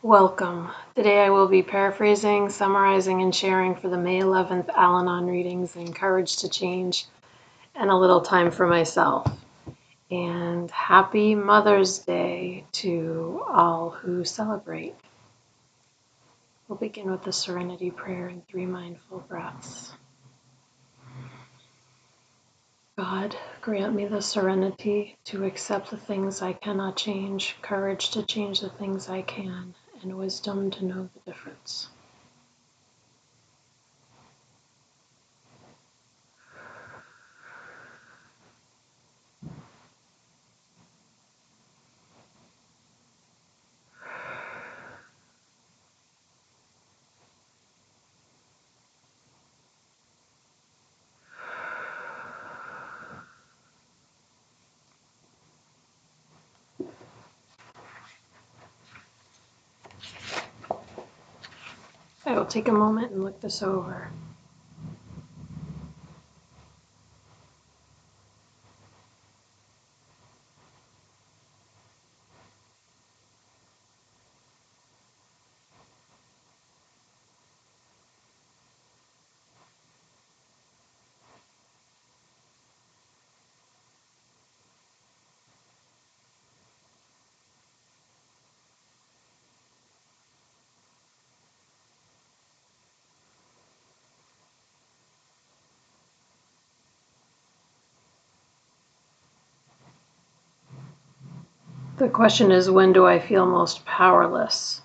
Welcome. Today I will be paraphrasing, summarizing, and sharing for the May 11th Al-Anon readings and Courage to Change, and a little time for myself. And happy Mother's Day to all who celebrate. We'll begin with the Serenity Prayer and 3 mindful breaths. God, grant me the serenity to accept the things I cannot change, courage to change the things I can, and wisdom to know the difference. I will take a moment and look this over. The question is, when do I feel most powerless?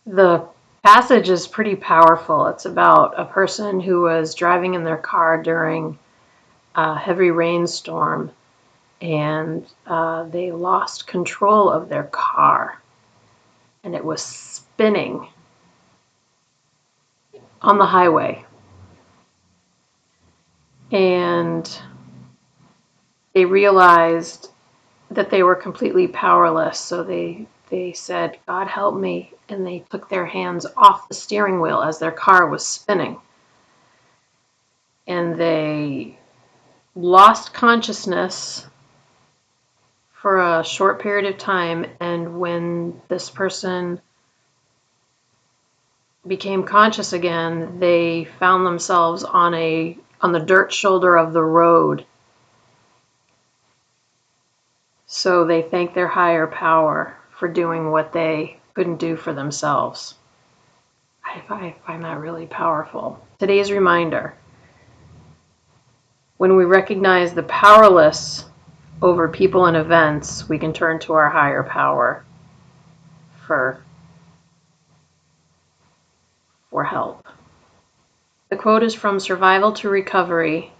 The passage is pretty powerful. It's about a person who was driving in their car during a heavy rainstorm, and they lost control of their car, and it was spinning on the highway. And they realized that they were completely powerless, so they said, God help me, and they took their hands off the steering wheel as their car was spinning. And they lost consciousness for a short period of time, and when this person became conscious again, they found themselves on the dirt shoulder of the road. So they thank their higher power for doing what they couldn't do for themselves. I find that really powerful. Today's reminder: when we recognize the powerless over people and events, we can turn to our higher power for help. The quote is from Survival to Recovery.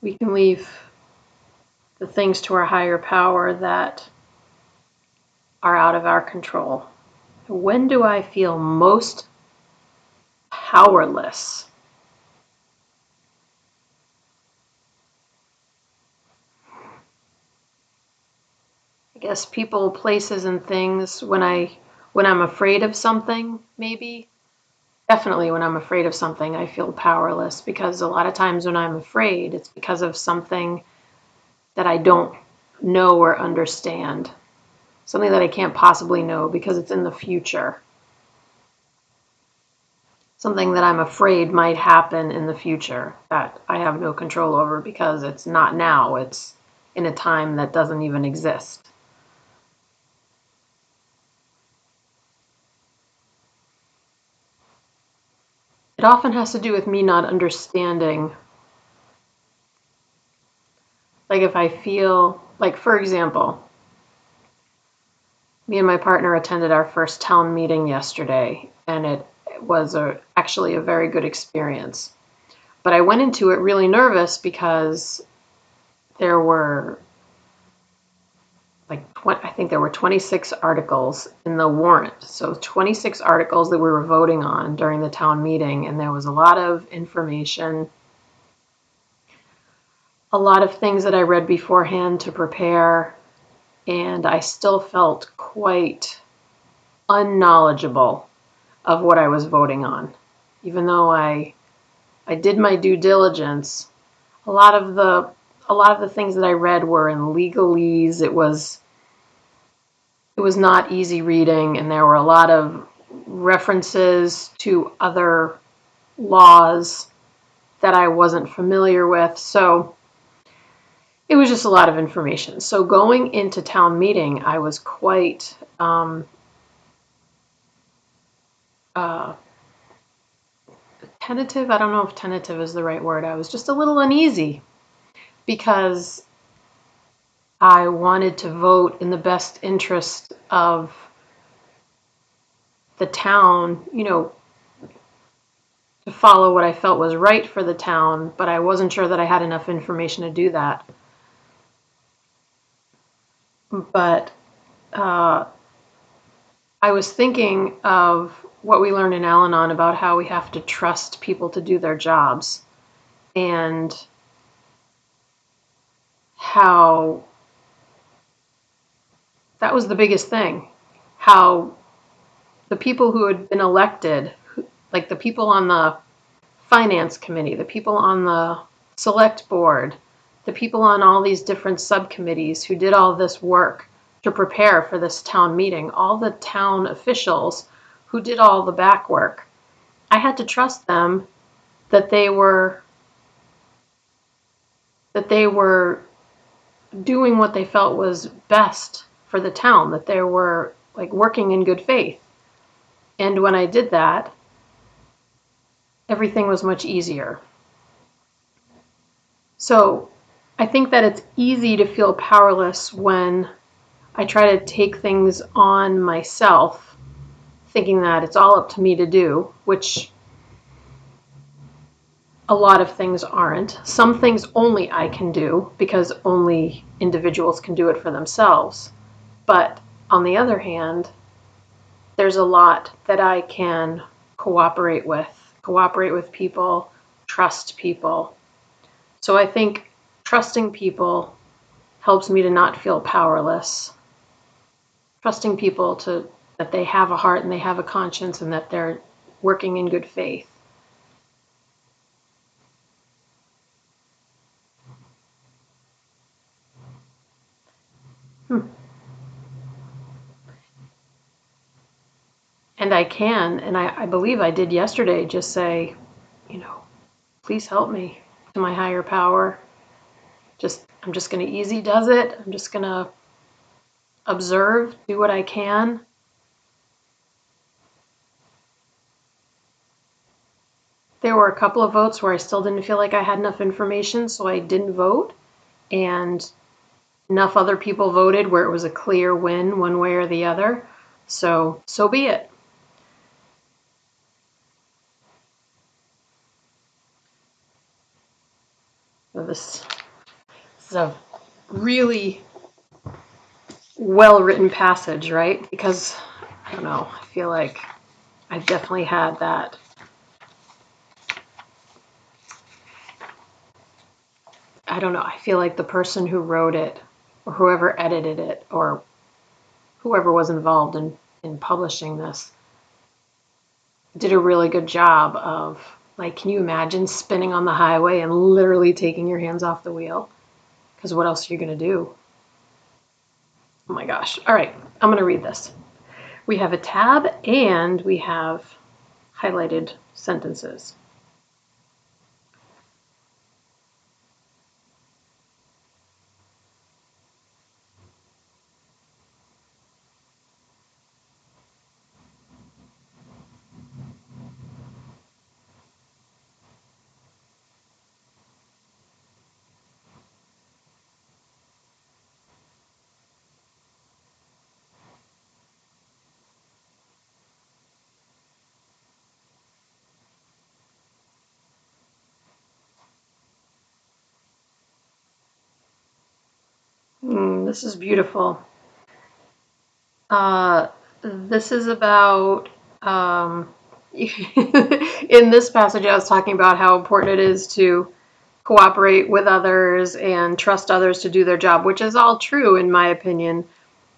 We can leave the things to our higher power that are out of our control. When do I feel most powerless? I guess people, places, and things. When I'm afraid of something, maybe. Definitely when I'm afraid of something, I feel powerless, because a lot of times when I'm afraid, it's because of something that I don't know or understand. Something that I can't possibly know because it's in the future. Something that I'm afraid might happen in the future that I have no control over because it's not now, it's in a time that doesn't even exist. It often has to do with me not understanding. Like if I feel, like for example, me and my partner attended our first town meeting yesterday, and it was actually a very good experience. But I went into it really nervous because there were I think there were 26 articles in the warrant. So 26 articles that we were voting on during the town meeting, and there was a lot of information, a lot of things that I read beforehand to prepare, and I still felt quite unknowledgeable of what I was voting on. Even though I did my due diligence, a lot of the things that I read were in legalese. It was it was not easy reading, and there were a lot of references to other laws that I wasn't familiar with. So it was just a lot of information. So going into town meeting, I was quite uh, tentative. I don't know if tentative is the right word. I was just a little uneasy because I wanted to vote in the best interest of the town, to follow what I felt was right for the town, but I wasn't sure that I had enough information to do that. But uh, I was thinking of what we learned in Al-Anon about how we have to trust people to do their jobs, and how that was the biggest thing. How the people who had been elected, like the people on the finance committee, the people on the select board, the people on all these different subcommittees who did all this work to prepare for this town meeting, all the town officials who did all the back work, I had to trust them that they were doing what they felt was best for the town, that they were like working in good faith. And when I did that, everything was much easier. So I think that it's easy to feel powerless when I try to take things on myself, thinking that it's all up to me to do, which a lot of things aren't. Some things only I can do because only individuals can do it for themselves. But on the other hand, there's a lot that I can cooperate with people, trust people. So I think trusting people helps me to not feel powerless. Trusting people to that they have a heart and they have a conscience and that they're working in good faith. Hmm. And I can, and I believe I did yesterday, just say, you know, please help me to my higher power. I'm just going to easy does it. I'm just going to observe, do what I can. There were a couple of votes where I still didn't feel like I had enough information, so I didn't vote. And enough other people voted where it was a clear win one way or the other. So be it. This is a really well written passage, right? Because I don't know, I feel like I definitely had that. I don't know, I feel like the person who wrote it, or whoever edited it, or whoever was involved in publishing this, did a really good job of, like, can you imagine spinning on the highway and literally taking your hands off the wheel? Because what else are you going to do? Oh my gosh. All right, I'm going to read this. We have a tab and we have highlighted sentences. This is beautiful. Uh, this is about, in this passage, I was talking about how important it is to cooperate with others and trust others to do their job, which is all true in my opinion.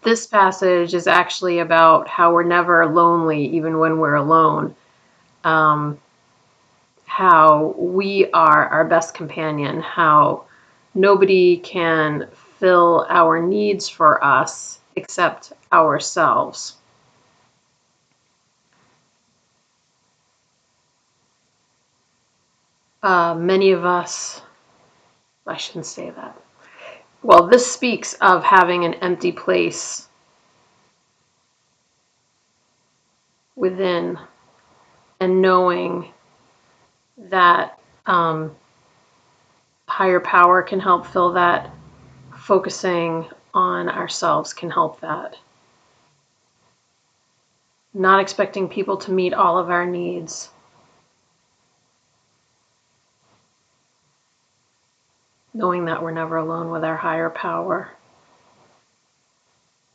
This passage is actually about how we're never lonely, even when we're alone. Um, how we are our best companion, how nobody can fill our needs for us except ourselves. Many of us, I shouldn't say that. Well, this speaks of having an empty place within and knowing that higher power can help fill that. Focusing on ourselves can help that. Not expecting people to meet all of our needs. Knowing that we're never alone with our higher power.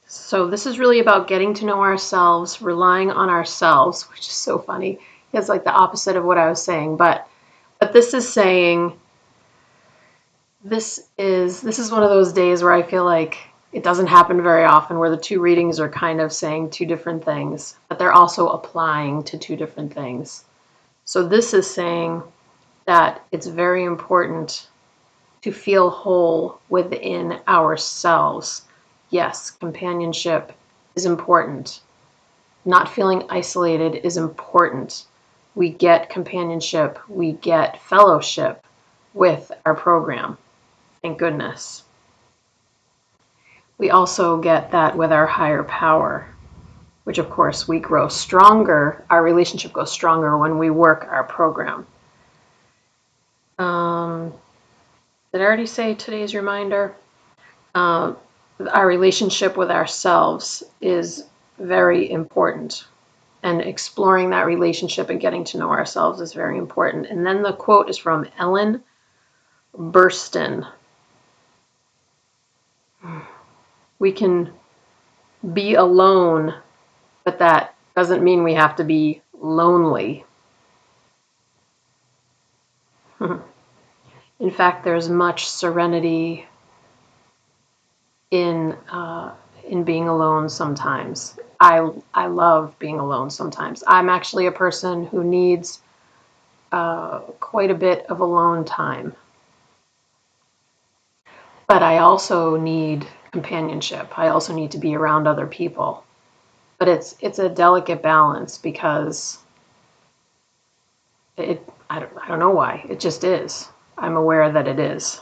So this is really about getting to know ourselves, relying on ourselves, which is so funny. It's like the opposite of what I was saying, but this is saying this is one of those days where I feel like it doesn't happen very often, where the two readings are kind of saying two different things, but they're also applying to two different things. So this is saying that it's very important to feel whole within ourselves. Yes, companionship is important. Not feeling isolated is important. We get companionship, we get fellowship with our program. Thank goodness. We also get that with our higher power, which of course we grow stronger. Our relationship goes stronger when we work our program. Did I already say today's reminder? Our relationship with ourselves is very important. And exploring that relationship and getting to know ourselves is very important. And then the quote is from Ellen Burstyn. We can be alone, but that doesn't mean we have to be lonely. In fact, there's much serenity in being alone sometimes. I love being alone sometimes. I'm actually a person who needs quite a bit of alone time. But I also need companionship. I also need to be around other people. But it's a delicate balance because I don't know why. It just is. I'm aware that it is.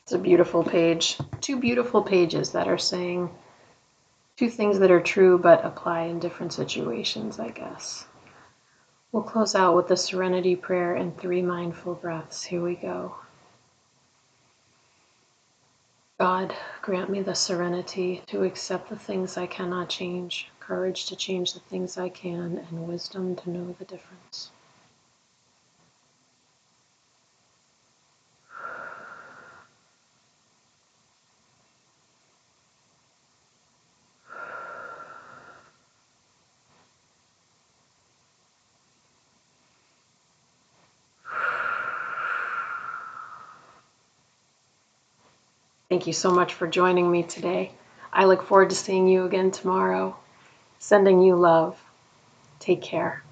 It's a beautiful page. Two beautiful pages that are saying two things that are true but apply in different situations, I guess. We'll close out with the serenity prayer and 3 mindful breaths. Here we go. God, grant me the serenity to accept the things I cannot change, courage to change the things I can, and wisdom to know the difference. Thank you so much for joining me today. I look forward to seeing you again tomorrow. Sending you love. Take care.